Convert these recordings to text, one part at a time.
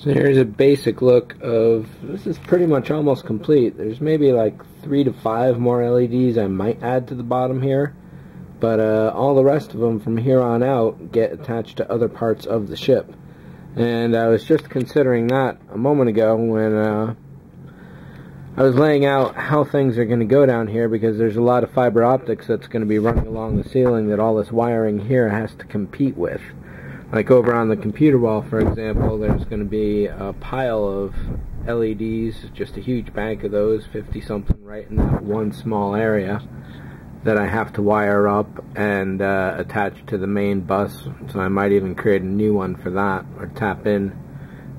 So here's a basic look of, this is pretty much almost complete. There's maybe like 3 to 5 more LEDs I might add to the bottom here, but all the rest of them from here on out get attached to other parts of the ship. And I was just considering that a moment ago when I was laying out how things are going to go down here, because there's a lot of fiber optics that's going to be running along the ceiling that all this wiring here has to compete with. Like over on the computer wall, for example, there's going to be a pile of LEDs, just a huge bank of those, 50 something, right in that one small area that I have to wire up and attach to the main bus. So I might even create a new one for that, or tap in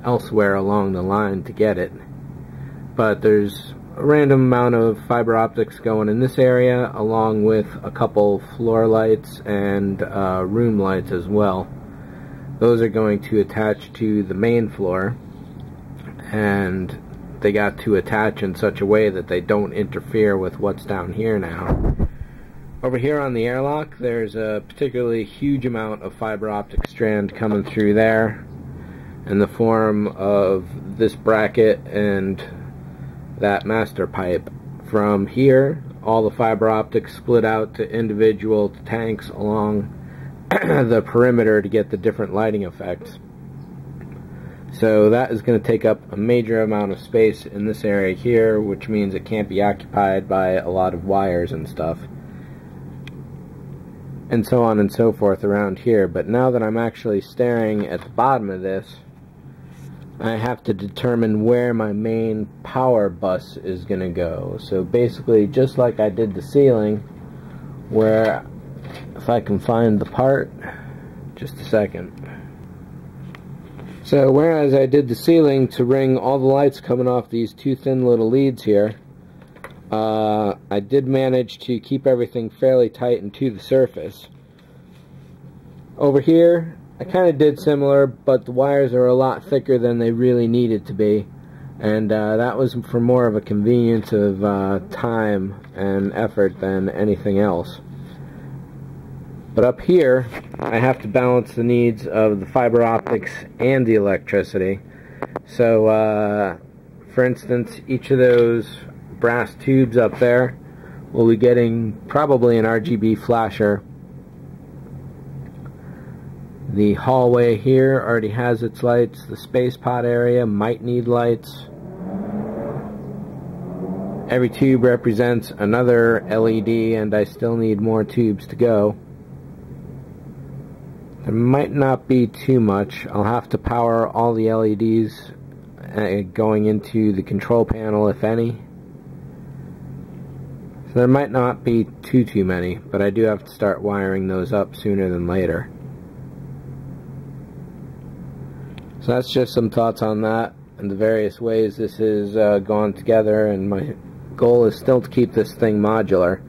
elsewhere along the line to get it. But there's a random amount of fiber optics going in this area, along with a couple floor lights and room lights as well. Those are going to attach to the main floor, and they got to attach in such a way that they don't interfere with what's down here now. Over here on the airlock, there's a particularly huge amount of fiber optic strand coming through there in the form of this bracket and that master pipe. From here, all the fiber optics split out to individual tanks along the perimeter to get the different lighting effects. So that is going to take up a major amount of space in this area here, which means it can't be occupied by a lot of wires and stuff, and so on and so forth around here. But now that I'm actually staring at the bottom of this, I have to determine where my main power bus is going to go. So basically, just like I did the ceiling, where, if I can find the part, just a second. So whereas I did the ceiling to ring all the lights coming off these two thin little leads here, I did manage to keep everything fairly tight and to the surface. Over here, I kind of did similar, but the wires are a lot thicker than they really needed to be, and that was for more of a convenience of time and effort than anything else. But up here, I have to balance the needs of the fiber optics and the electricity. So, for instance, each of those brass tubes up there will be getting probably an RGB flasher. The hallway here already has its lights. The space pod area might need lights. Every tube represents another LED, and I still need more tubes to go. There might not be too much. I'll have to power all the LEDs going into the control panel, if any. So there might not be too many, but I do have to start wiring those up sooner than later. So that's just some thoughts on that and the various ways this has gone together, and my goal is still to keep this thing modular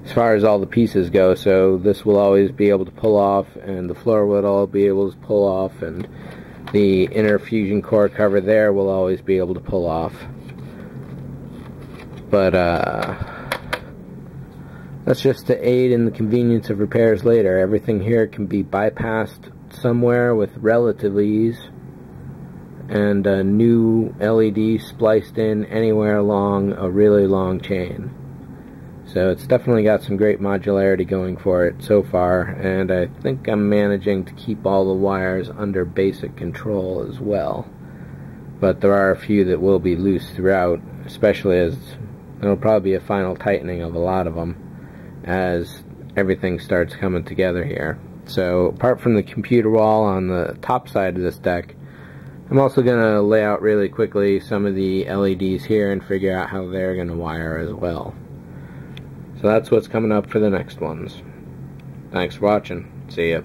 as far as all the pieces go. So this will always be able to pull off, and the floor will all be able to pull off, and the inner fusion core cover there will always be able to pull off. But that's just to aid in the convenience of repairs later. Everything here can be bypassed somewhere with relative ease, and a new LED spliced in anywhere along a really long chain. So it's definitely got some great modularity going for it so far, and I think I'm managing to keep all the wires under basic control as well. But there are a few that will be loose throughout, especially as there'll probably be a final tightening of a lot of them as everything starts coming together here. So apart from the computer wall on the top side of this deck, I'm also going to lay out really quickly some of the LEDs here and figure out how they're going to wire as well. So that's what's coming up for the next ones. Thanks for watching. See ya.